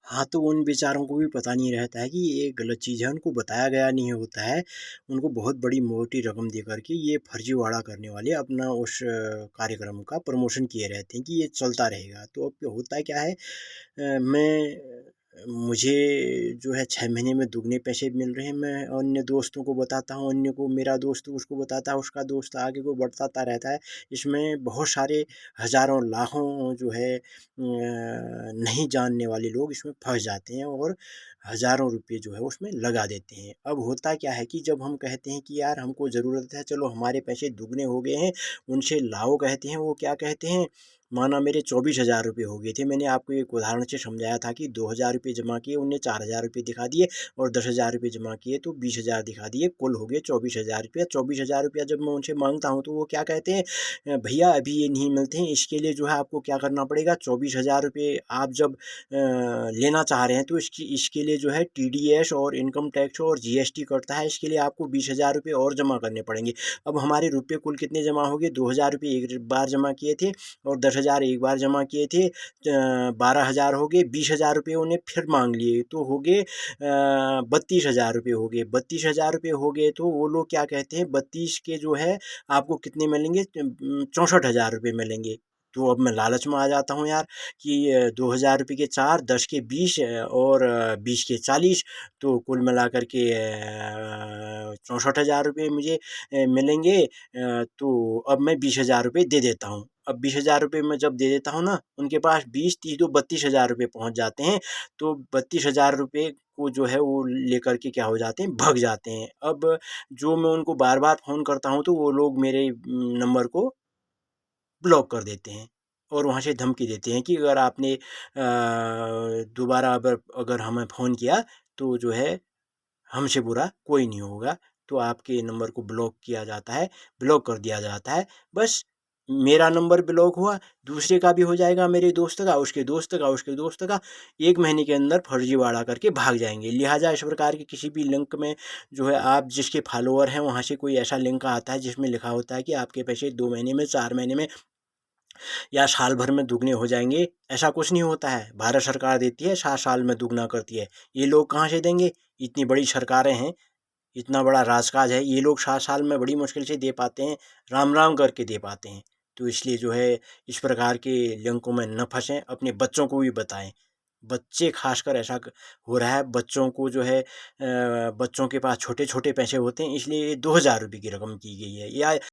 हाँ, तो उन बेचारों को भी पता नहीं रहता है कि ये गलत चीज़ है, उनको बताया गया नहीं होता है। उनको बहुत बड़ी मोटी रकम देकर के ये फर्जीवाड़ा करने वाले अपना उस कार्यक्रम का प्रमोशन किए रहते हैं कि ये चलता रहेगा। तो अब होता क्या है, मुझे जो है 6 महीने में दुगने पैसे मिल रहे हैं, मैं अन्य दोस्तों को बताता हूँ, अन्य को मेरा दोस्त उसको बताता है, उसका दोस्त आगे को बताता रहता है। इसमें बहुत सारे हज़ारों, लाखों जो है नहीं जानने वाले लोग इसमें फँस जाते हैं और हज़ारों रुपए जो है उसमें लगा देते हैं। अब होता क्या है कि जब हम कहते हैं कि यार हमको ज़रूरत है, चलो हमारे पैसे दुगने हो गए हैं, उनसे लाओ कहते हैं, वो क्या कहते हैं, माना मेरे 24,000 रुपए हो गए थे। मैंने आपको एक उदाहरण से समझाया था कि 2,000 रुपए जमा किए, उनने 4,000 रुपए दिखा दिए और 10,000 रुपए जमा किए तो 20,000 दिखा दिए, कुल हो गए 24,000 रुपया। 24,000 रुपया जब मैं उनसे माँगता हूँ तो वो क्या कहते हैं, भैया अभी ये नहीं मिलते हैं, इसके लिए जो है आपको क्या करना पड़ेगा, 24,000 रुपए आप जब लेना चाह रहे हैं तो इसके लिए जो है टीडीएस और इनकम टैक्स और जीएसटी कटता है, इसके लिए आपको 20,000 रुपए और जमा करने पड़ेंगे। अब हमारे रुपए कुल कितने जमा हो गए, 2,000 रुपए एक बार जमा किए थे और 10,000 एक बार जमा किए थे, 12,000 हो गए, 20,000 रुपये उन्हें फिर मांग लिए तो हो गए 32,000 रुपये हो गए। 32,000 रुपये हो गए तो वो लोग क्या कहते हैं, 32 के जो है आपको कितने मिलेंगे, 64,000 रुपये मिलेंगे। तो अब मैं लालच में आ जाता हूँ यार कि 2,000 रुपये के 4, 10 के 20 और 20 के 40, तो कुल मिलाकर के 64,000 रुपये मुझे मिलेंगे। तो अब मैं 20,000 रुपये दे देता हूँ। अब 20,000 रुपये मैं जब दे देता हूँ ना, उनके पास 20, 30 तो 32,000 रुपये पहुँच जाते हैं। तो 32,000 रुपये को जो है वो लेकर के क्या हो जाते हैं, भग जाते हैं। अब जो मैं उनको बार-बार फ़ोन करता हूँ तो वो लोग मेरे नंबर को ब्लॉक कर देते हैं और वहाँ से धमकी देते हैं कि अगर आपने दोबारा अगर हमें फ़ोन किया तो जो है हमसे बुरा कोई नहीं होगा। तो आपके नंबर को ब्लॉक किया जाता है, ब्लॉक कर दिया जाता है। बस मेरा नंबर ब्लॉक हुआ, दूसरे का भी हो जाएगा, मेरे दोस्त का, उसके दोस्त का, उसके दोस्त का। 1 महीने के अंदर फर्जीवाड़ा करके भाग जाएँगे। लिहाज़ा इस प्रकार के किसी भी लिंक में जो है आप जिसके फॉलोवर हैं, वहाँ से कोई ऐसा लिंक आता है जिसमें लिखा होता है कि आपके पैसे 2 महीने में, 4 महीने में या साल भर में दुगने हो जाएँगे, ऐसा कुछ नहीं होता है। भारत सरकार देती है, 7 साल में दुगना करती है। ये लोग कहाँ से देंगे? इतनी बड़ी सरकारें हैं, इतना बड़ा राजकाज है, ये लोग 7 साल में बड़ी मुश्किल से दे पाते हैं, राम-राम करके दे पाते हैं। तो इसलिए जो है इस प्रकार के लिंकों में न फँसें, अपने बच्चों को भी बताएँ। बच्चे ख़ासकर ऐसा हो रहा है, बच्चों को जो है बच्चों के पास छोटे-छोटे पैसे होते हैं, इसलिए 2,000 रुपए की रकम की गई है या